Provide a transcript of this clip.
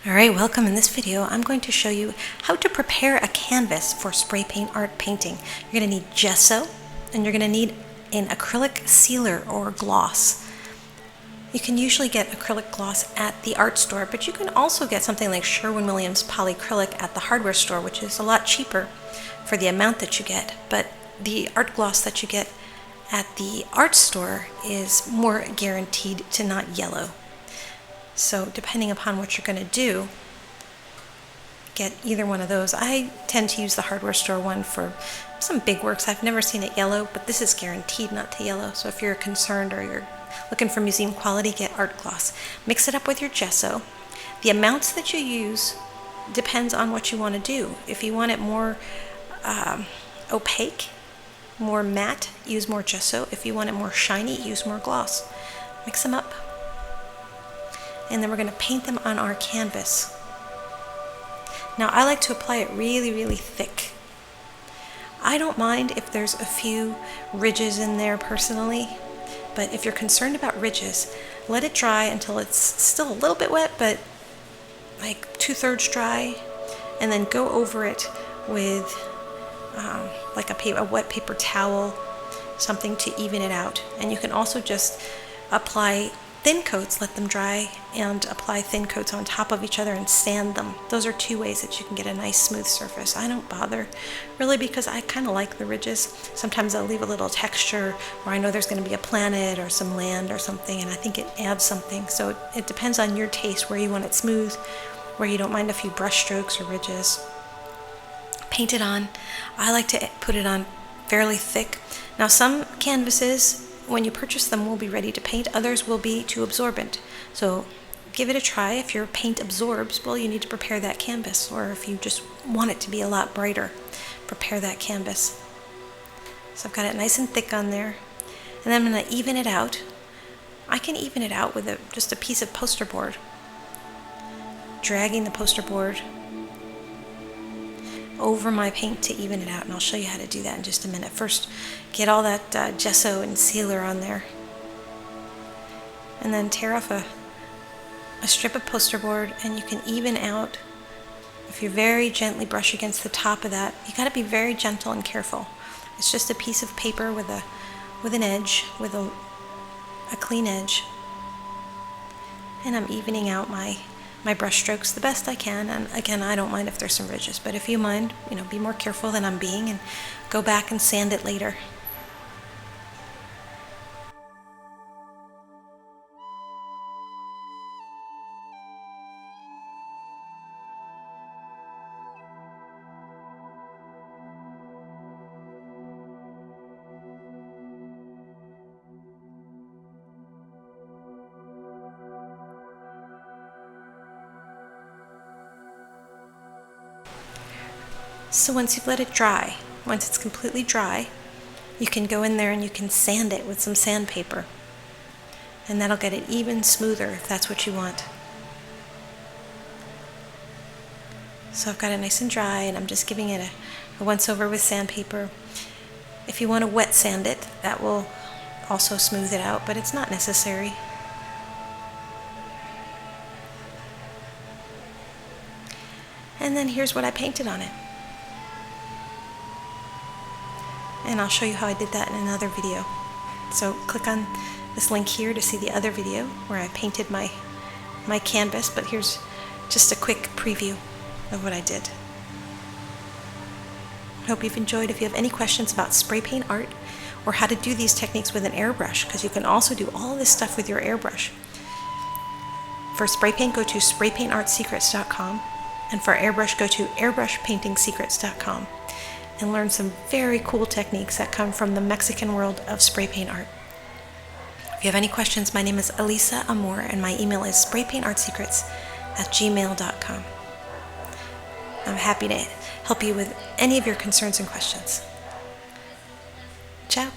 Alright, welcome. In this video I'm going to show you how to prepare a canvas for spray paint art painting. You're going to need gesso and you're going to need an acrylic sealer or gloss. You can usually get acrylic gloss at the art store, but you can also get something like Sherwin-Williams polyacrylic at the hardware store, which is a lot cheaper for the amount that you get. But the art gloss that you get at the art store is more guaranteed to not yellow. So depending upon what you're going to do, get either one of those. I tend to use the hardware store one for some big works. I've never seen it yellow, but this is guaranteed not to yellow. So if you're concerned or you're looking for museum quality, get art gloss. Mix it up with your gesso. The amounts that you use depends on what you want to do. If you want it more opaque, more matte, use more gesso. If you want it more shiny, use more gloss. Mix them up. And then we're going to paint them on our canvas. Now I like to apply it really, really thick. I don't mind if there's a few ridges in there personally, but if you're concerned about ridges, let it dry until it's still a little bit wet, but like 2/3 dry, and then go over it with like a wet paper towel, something to even it out. And you can also just apply thin coats, let them dry, and apply thin coats on top of each other and sand them. Those are two ways that you can get a nice smooth surface. I don't bother really because I kind of like the ridges. Sometimes I'll leave a little texture where I know there's going to be a planet or some land or something, and I think it adds something. So it depends on your taste, where you want it smooth, where you don't mind a few brush strokes or ridges. Paint it on. I like to put it on fairly thick. Now some canvases, when you purchase them, will be ready to paint. Others will be too absorbent. So give it a try. If your paint absorbs, well, you need to prepare that canvas. Or if you just want it to be a lot brighter, prepare that canvas. So I've got it nice and thick on there. And then I'm going to even it out. I can even it out with just a piece of poster board. Dragging the poster board over my paint to even it out, and I'll show you how to do that in just a minute. First, get all that gesso and sealer on there, and then tear off a strip of poster board, and you can even out. If you very gently brush against the top of that, you got to be very gentle and careful. It's just a piece of paper with an edge, with a clean edge, and I'm evening out my brush strokes the best I can. And again, I don't mind if there's some ridges, but if you mind, be more careful than I'm being and go back and sand it later. So once you've let it dry, once it's completely dry, you can go in there and you can sand it with some sandpaper. And that'll get it even smoother if that's what you want. So I've got it nice and dry, and I'm just giving it a once over with sandpaper. If you want to wet sand it, that will also smooth it out, but it's not necessary. And then here's what I painted on it. And I'll show you how I did that in another video. So click on this link here to see the other video where I painted my canvas, but here's just a quick preview of what I did. I hope you've enjoyed. If you have any questions about spray paint art or how to do these techniques with an airbrush, because you can also do all this stuff with your airbrush. For spray paint, go to spraypaintartsecrets.com, and for airbrush, go to airbrushpaintingsecrets.com. and learn some very cool techniques that come from the Mexican world of spray paint art. If you have any questions, my name is Elisa Amor, and my email is spraypaintartsecrets@gmail.com. I'm happy to help you with any of your concerns and questions. Ciao.